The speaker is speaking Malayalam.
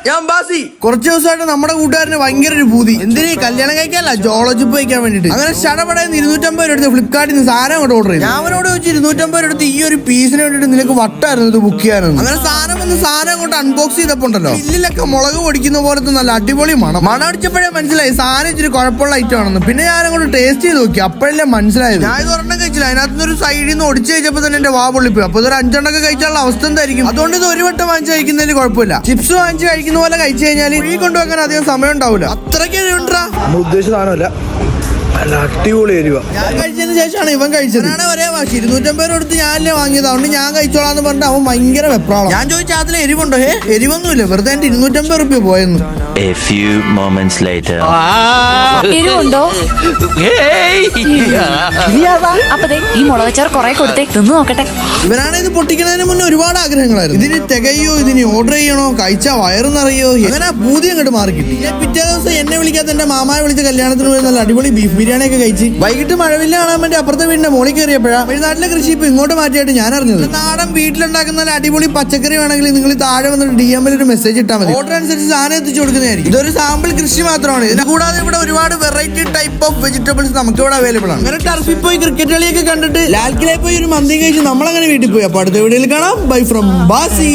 ഞാൻ ബാസി. കുറച്ച് ദിവസമായിട്ട് നമ്മുടെ കൂട്ടുകാരന് ഭയങ്കര ഒരു പൂതി. എന്തിനീ കല്യാണം കഴിക്കാനല്ല, ജോളജിപ്പ് കഴിക്കാൻ വേണ്ടിട്ട്. അങ്ങനെ ഷടപടയെന്ന് 250 രൂപ എടുത്ത് ഫ്ലിപ്കാർട്ടിൽ നിന്ന് സാധനം കൊണ്ട് ഓർഡർ ചെയ്തു. ഞാൻ അവനോട് ചോദിച്ചു 250 രൂപ എടുത്ത് ഈ ഒരു പീസിന് വേണ്ടിട്ട് നിനക്ക് വട്ടായിരുന്നു ഇത് ബുക്ക് ചെയ്യാനെന്ന്. അങ്ങനെ സാധനം കൊണ്ട് അൺബോക്സ് ചെയ്തപ്പോ ഉണ്ടല്ലോ, ഇല്ലിലൊക്കെ മുളക് പൊടിക്കുന്ന പോലത്തെ നല്ല അടിപൊളി മണം അടിച്ചപ്പോഴേ മനസ്സിലായി സാധനം ഇച്ചിരി കുഴപ്പമുള്ള ഐറ്റം ആണെന്ന്. പിന്നെ ഞാൻ അങ്ങോട്ട് ടേസ്റ്റ് ചെയ്ത് നോക്കി, അപ്പോഴല്ലേ മനസ്സിലായത്. ഞാൻ ഇത് ഒരെണ്ണം കഴിച്ചില്ല, അതിനകത്ത് ഒരു സൈഡിൽ നിന്ന് ഒടിച്ച് കഴിച്ചപ്പോ തന്നെ എന്റെ വാ പൊള്ളിപ്പോയി. അപ്പൊ ഇതൊരു 5 എണ്ണൊക്കെ കഴിച്ചാലുള്ള അവസ്ഥ എന്തായിരിക്കും? അതുകൊണ്ട് ഇത് ഒരു വട്ടം വാങ്ങിച്ച് കഴിക്കുന്നതിന് കുഴപ്പമില്ല. ചിപ്സ് വാങ്ങിച്ച് കഴിക്കുന്ന പോലെ കഴിച്ചു കഴിഞ്ഞാൽ ഈ കൊണ്ടുവെക്കാൻ അധികം സമയം ഉണ്ടാവില്ല. അത്രയ്ക്ക് എരിവുണ്ടാ. നമ്മൾ ഉദ്ദേശിച്ച സാധനമല്ല, നല്ല അടിപൊളി എരിവ. ഞാൻ കഴിച്ചതിന് ശേഷമാണ് ഇവൻ കഴിച്ചത്. ഒരേ വാശി 250 രൂപ എടുത്ത് ഞാനല്ലേ വാങ്ങിയത്, അതുകൊണ്ട് ഞാൻ കഴിച്ചോളാന്ന് പറഞ്ഞിട്ട് അവൻ ഭയങ്കര വെപ്രാളം. ഞാൻ ചോദിച്ചാൽ അതിൽ എരിവുണ്ടോ? എരിവൊന്നുമില്ല, വെറുതെ 250 രൂപ പോയെന്ന്. A few moments later. എരിവുണ്ടോ? അപ്പതേ ഈ മുളകച്ചാർ കുറെ കൊടുത്തേ തിന്നു നോക്കട്ടെ. ഇവനാണ് ഇത് പൊട്ടിക്കുന്നതിന് മുന്നേ ഒരുപാട് ആഗ്രഹങ്ങളായിരുന്നു. ഇതിന് തികയോ, ഇതിന് ഓർഡർ ചെയ്യണോ, കഴിച്ചാ വയറുന്നറിയോ, അങ്ങനെ പൂതി അങ്ങോട്ട് മാറി കിട്ടി. പിറ്റേ ദിവസം എന്നെ വിളിക്കാത്ത എന്റെ മാമായ വിളിച്ച കല്യാണത്തിന് പോയി നല്ല അടിപൊളി ബീഫ് ബിരിയാണി ഒക്കെ കഴിച്ച് വൈകിട്ട് മഴവില്ല കാണാൻ വേണ്ടി അപ്പുറത്തെ വീടിന്റെ മോളിൽ കയറിയപ്പോഴാ തമിഴ്നാട്ടിലെ കൃഷി ഇപ്പൊ ഇങ്ങോട്ട് മാറ്റിയായിട്ട് ഞാൻ അറിഞ്ഞത്. നാടൻ വീട്ടിലുണ്ടാക്കുന്ന നല്ല അടിപൊളി പച്ചക്കറി വേണമെങ്കിൽ നിങ്ങൾ താഴെ വന്നിട്ട് DM ഒരു മെസ്സേജ് ഇട്ടാൽ മതി. ഓർഡർ അനുസരിച്ച് സാധനം എത്തിച്ചു കൊടുക്കുന്നതായിരിക്കും. ഇതൊരു സാമ്പിൾ കൃഷി മാത്രമാണ്. ഇതിന് കൂടാതെ ഇവിടെ ഒരുപാട് വെറൈറ്റി ടൈപ്പ് ഓഫ് വെജിറ്റബിൾസ് നമുക്ക് ഇവിടെ അവൈലബിൾ ആണ്. അങ്ങനെ ടർഫിൽ പോയി ക്രിക്കറ്റ് കളിയൊക്കെ കണ്ടിട്ട് ലാൽക്കിലെ പോയി ഒരു മന്തി കഴിച്ച് നമ്മളങ്ങനെ വീട്ടിൽ പോയി. അപ്പൊ അടുത്ത വീഡിയോയിൽ കാണാം. Bye from Basi.